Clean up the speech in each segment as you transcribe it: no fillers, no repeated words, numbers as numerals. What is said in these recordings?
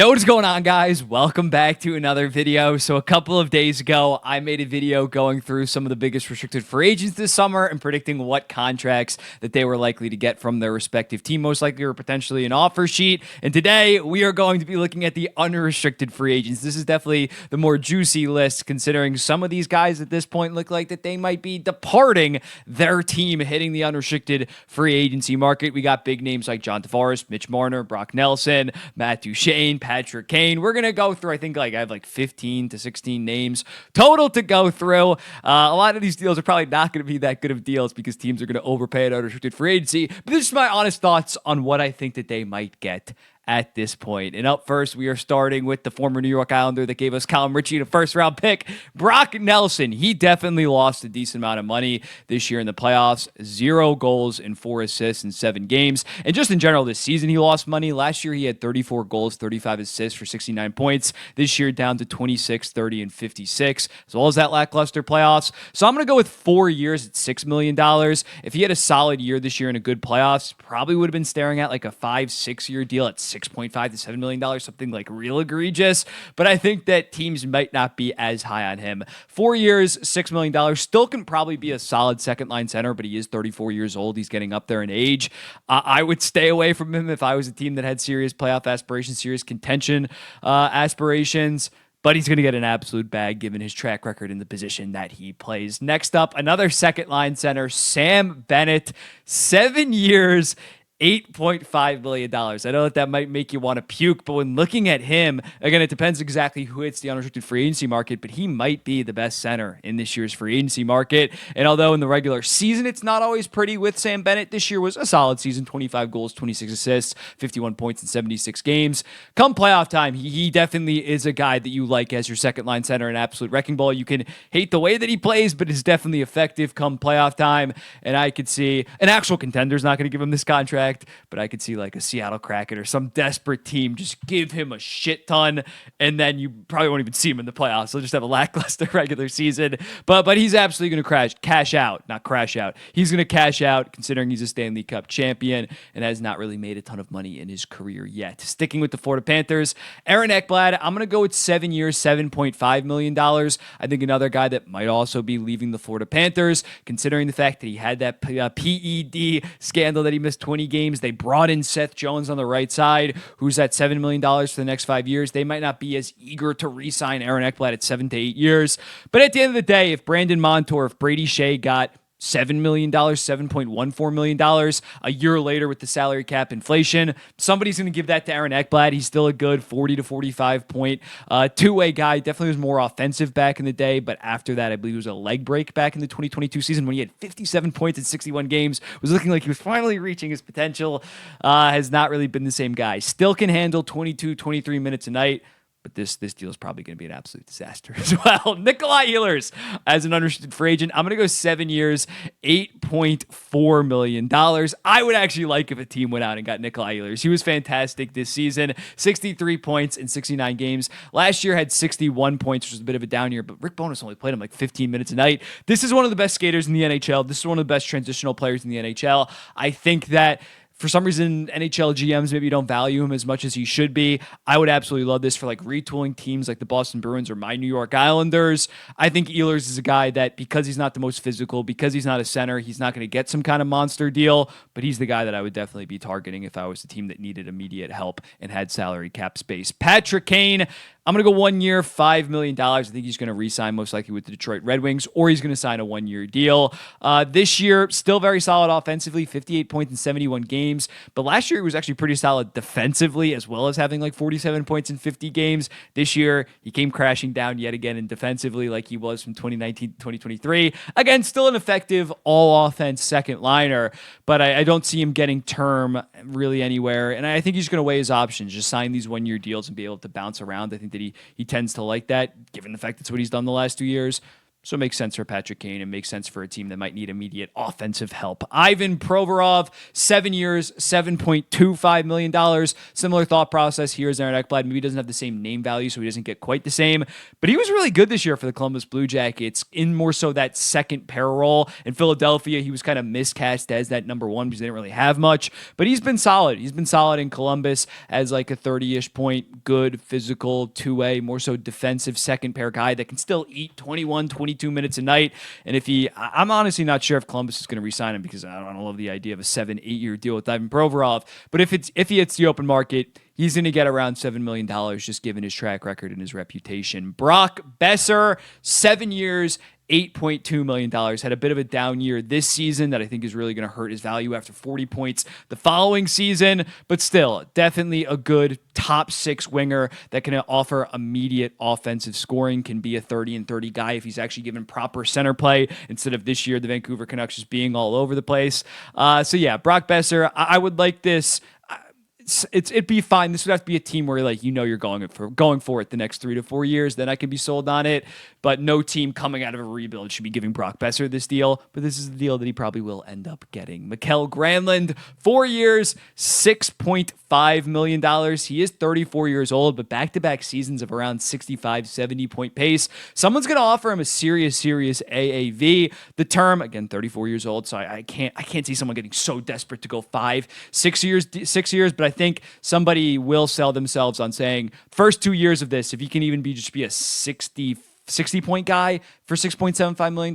Yo, what's going on, guys? Welcome back to another video. So a couple of days ago, I made a video going through some of the biggest restricted free agents this summer and predicting what contracts that they were likely to get from their respective team, most likely or potentially an offer sheet. And today, we are going to be looking at the unrestricted free agents. This is definitely the more juicy list, considering some of these guys at this point look like that they might be departing their team, hitting the unrestricted free agency market. We got big names like John Tavares, Mitch Marner, Brock Nelson, Matt Duchene, Patrick Kane. We're going to go through, I think I have 15 to 16 names total to go through. A lot of these deals are probably not going to be that good of deals because teams are going to overpay at unrestricted free agency. But this is my honest thoughts on what I think that they might get at this point. And up first, we are starting with the former New York Islander that gave us Colin Ritchie in a first-round pick, Brock Nelson. He definitely lost a decent amount of money this year in the playoffs. 0 goals and 4 assists in 7 games. And just in general, this season, he lost money. Last year, he had 34 goals, 35 assists for 69 points. This year, down to 26, 30, and 56, as well as that lackluster playoffs. So I'm going to go with 4 years at $6 million. If he had a solid year this year in a good playoffs, probably would have been staring at like a 5-6 year deal at $6.5 to $7 million, something like real egregious. But I think that teams might not be as high on him. 4 years, $6 million, still can probably be a solid second line center, but he is 34 years old. He's getting up there in age. I would stay away from him if I was a team that had serious playoff aspirations, serious contention aspirations. But he's going to get an absolute bag given his track record in the position that he plays. Next up, another second line center, Sam Bennett, 7 years, $8.5 million. I know that might make you want to puke, but when looking at him, again, it depends exactly who hits the unrestricted free agency market, but he might be the best center in this year's free agency market. And although in the regular season, it's not always pretty with Sam Bennett, this year was a solid season, 25 goals, 26 assists, 51 points in 76 games. Come playoff time, he definitely is a guy that you like as your second line center, an absolute wrecking ball. You can hate the way that he plays, but is definitely effective come playoff time. And I could see an actual contender's not going to give him this contract, but I could see like a Seattle Kraken or some desperate team just give him a shit ton, and then you probably won't even see him in the playoffs. He'll just have a lackluster regular season. But he's absolutely going to cash out, not crash out. He's going to cash out considering he's a Stanley Cup champion and has not really made a ton of money in his career yet. Sticking with the Florida Panthers, Aaron Ekblad, I'm going to go with 7 years, $7.5 million. I think another guy that might also be leaving the Florida Panthers, considering the fact that he had that PED scandal that he missed 20 games. They brought in Seth Jones on the right side, who's at $7 million for the next 5 years. They might not be as eager to re-sign Aaron Ekblad at 7 to 8 years. But at the end of the day, if Brandon Montour, if Brady Shea got $7 million, $7.14 million a year later with the salary cap inflation, somebody's going to give that to Aaron Ekblad. He's still a good 40 to 45 point two-way guy. Definitely was more offensive back in the day, but after that, I believe it was a leg break back in the 2022 season when he had 57 points in 61 games. Was looking like he was finally reaching his potential. Has not really been the same guy. Still can handle 22, 23 minutes a night. But this deal is probably going to be an absolute disaster as well. Nikolai Kulemin as an unrestricted free agent. I'm going to go 7 years, $8.4 million. I would actually like if a team went out and got Nikolai Kulemin. He was fantastic this season. 63 points in 69 games. Last year had 61 points, which was a bit of a down year, but Rick Bowness only played him like 15 minutes a night. This is one of the best skaters in the NHL. This is one of the best transitional players in the NHL. I think that for some reason, NHL GMs maybe don't value him as much as he should be. I would absolutely love this for like retooling teams like the Boston Bruins or my New York Islanders. I think Ehlers is a guy that, because he's not the most physical, because he's not a center, he's not going to get some kind of monster deal, but he's the guy that I would definitely be targeting if I was a team that needed immediate help and had salary cap space. Patrick Kane, I'm going to go 1 year, $5 million. I think he's going to re-sign most likely with the Detroit Red Wings, or he's going to sign a 1 year deal. This year, still very solid offensively, 58 points in 71 games. But last year, he was actually pretty solid defensively, as well as having like 47 points in 50 games. This year, he came crashing down yet again in defensively like he was from 2019 to 2023. Again, still an effective all-offense second liner, but I don't see him getting term really anywhere. And I think he's going to weigh his options, just sign these 1 year deals and be able to bounce around. I think that he tends to like that, given the fact that's what he's done the last 2 years. So it makes sense for Patrick Kane and makes sense for a team that might need immediate offensive help. Ivan Provorov, 7 years, $7.25 million. Similar thought process here as Aaron Ekblad. Maybe he doesn't have the same name value, so he doesn't get quite the same. But he was really good this year for the Columbus Blue Jackets in more so that second pair role. In Philadelphia, he was kind of miscast as that number one because they didn't really have much. But he's been solid. He's been solid in Columbus as like a 30-ish point, good, physical, two-way, more so defensive second pair guy that can still eat 21, 22 minutes a night. And I'm honestly not sure if Columbus is going to re-sign him because I don't love the idea of a 7-8 year deal with Ivan Provorov. But if he hits the open market, he's going to get around $7 million just given his track record and his reputation. Brock Boeser, 7 years, $8.2 million. Had a bit of a down year this season that I think is really going to hurt his value after 40 points the following season. But still, definitely a good top six winger that can offer immediate offensive scoring, can be a 30-30 guy if he's actually given proper center play instead of this year the Vancouver Canucks just being all over the place. So yeah, Brock Boeser, I would like this. It'd be fine. This would have to be a team where you're going for it the next 3 to 4 years. Then I can be sold on it. But no team coming out of a rebuild should be giving Brock Boeser this deal. But this is the deal that he probably will end up getting. Mikael Granlund, 4 years, $6.5 million. He is 34 years old, but back-to-back seasons of around 65, 70-point pace. Someone's going to offer him a serious AAV. The term, again, 34 years old, so I can't see someone getting so desperate to go 6 years, but I think somebody will sell themselves on saying first 2 years of this, if you can even be a 60-point guy for $6.75 million,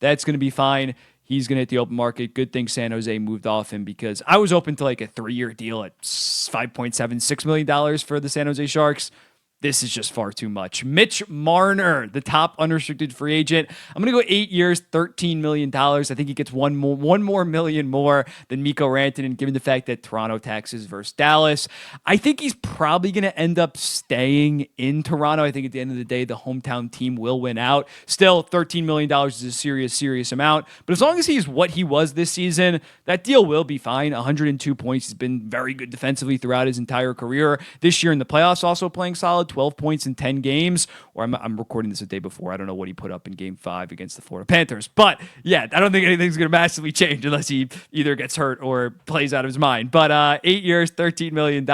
that's going to be fine. He's going to hit the open market. Good thing San Jose moved off him because I was open to like a 3-year deal at $5.76 million for the San Jose Sharks. This is just far too much. Mitch Marner, the top unrestricted free agent. I'm going to go 8 years, $13 million. I think he gets one more million more than Mikko Rantanen, given the fact that Toronto taxes versus Dallas. I think he's probably going to end up staying in Toronto. I think at the end of the day, the hometown team will win out. Still, $13 million is a serious amount. But as long as he's what he was this season, that deal will be fine. 102 points. He's been very good defensively throughout his entire career. This year in the playoffs, also playing solid. 12 points in 10 games, or I'm recording this a day before. I don't know what he put up in Game 5 against the Florida Panthers. But yeah, I don't think anything's going to massively change unless he either gets hurt or plays out of his mind. But 8 years, $13 million.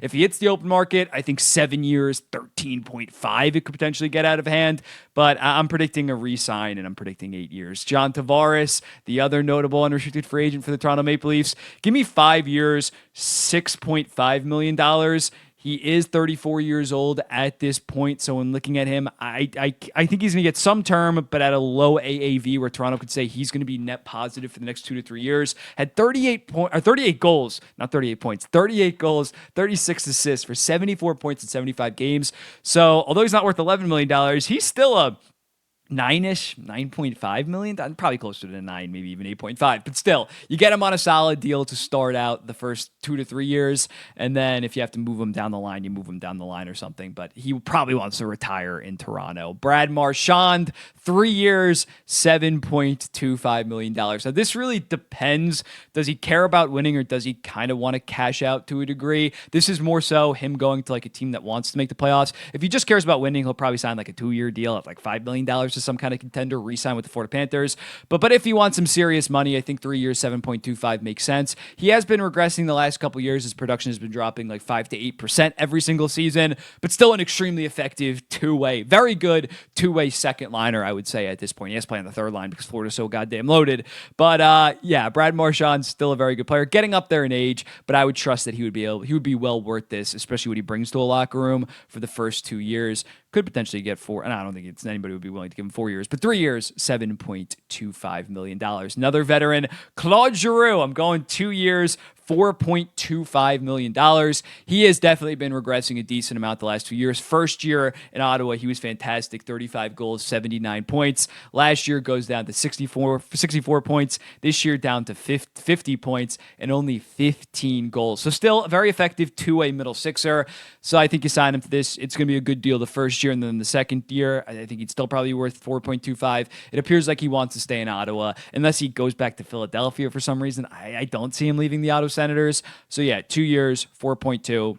If he hits the open market, I think 7 years, 13.5, it could potentially get out of hand. But I'm predicting a re-sign, and I'm predicting 8 years. John Tavares, the other notable unrestricted free agent for the Toronto Maple Leafs, give me 5 years, $6.5 million. He is 34 years old at this point, so when looking at him, I think he's going to get some term, but at a low AAV where Toronto could say he's going to be net positive for the next 2 to 3 years. Had 38 goals, not 38 points, 38 goals, 36 assists for 74 points in 75 games. So although he's not worth $11 million, he's still a 9.5 million, probably closer to 9, maybe even 8.5, but still, you get him on a solid deal to start out the first 2 to 3 years, and then if you have to move him down the line, you move him down the line or something, but he probably wants to retire in Toronto. Brad Marchand, 3 years, $7.25 million. Now, this really depends. Does he care about winning, or does he kind of want to cash out to a degree? This is more so him going to like a team that wants to make the playoffs. If he just cares about winning, he'll probably sign like a 2-year deal at like $5 million to some kind of contender, re-sign with the Florida Panthers. But if he wants some serious money, I think 3 years, 7.25 makes sense. He has been regressing the last couple years. His production has been dropping like 5 to 8% every single season, but still an extremely effective two-way, very good two-way second liner, I would say at this point. He has to play on the third line because Florida's so goddamn loaded. But yeah, Brad Marchand's still a very good player, getting up there in age, but I would trust that he would be well worth this, especially what he brings to a locker room for the first 2 years. Could potentially get 4, and I don't think anybody would be willing to give him 4 years, but 3 years, $7.25 million. Another veteran, Claude Giroux. I'm going 2 years, $4.25 million. He has definitely been regressing a decent amount the last 2 years. First year in Ottawa, he was fantastic, 35 goals, 79 points. Last year goes down to 64 points. This year down to 50 points and only 15 goals. So still a very effective two-way middle sixer. So I think you sign him to this. It's going to be a good deal the first year, and then the second year, I think he'd still probably be worth 4.25. It appears like he wants to stay in Ottawa, unless he goes back to Philadelphia for some reason. I don't see him leaving the Ottawa Senators. So yeah, 2 years, 4.2.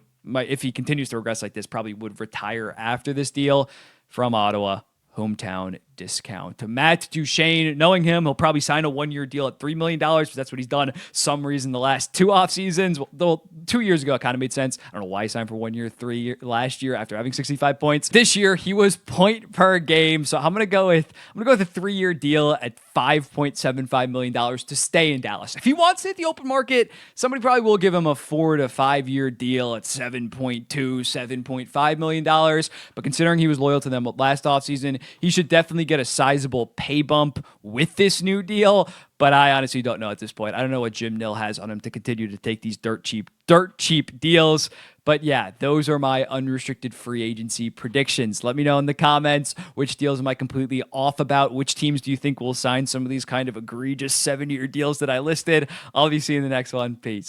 If he continues to regress like this, probably would retire after this deal from Ottawa, hometown discount. Matt Duchene, knowing him, he'll probably sign a 1-year deal at $3 million because that's what he's done some reason the last 2 off seasons. Though 2 years ago, it kind of made sense. I don't know why he signed for 1 year, last year after having 65 points. This year, he was point per game. So I'm gonna go with a 3-year deal at $5.75 million to stay in Dallas. If he wants to hit the open market, somebody probably will give him a 4 to 5 year deal at $7.2, $7.5 million. But considering he was loyal to them last offseason, he should definitely get a sizable pay bump with this new deal. But I honestly don't know at this point. I don't know what Jim Nill has on him to continue to take these dirt cheap deals. But yeah, those are my unrestricted free agency predictions. Let me know in the comments which deals am I completely off about. Which teams do you think will sign some of these kind of egregious 7-year deals that I listed? I'll be seeing the next one. Peace.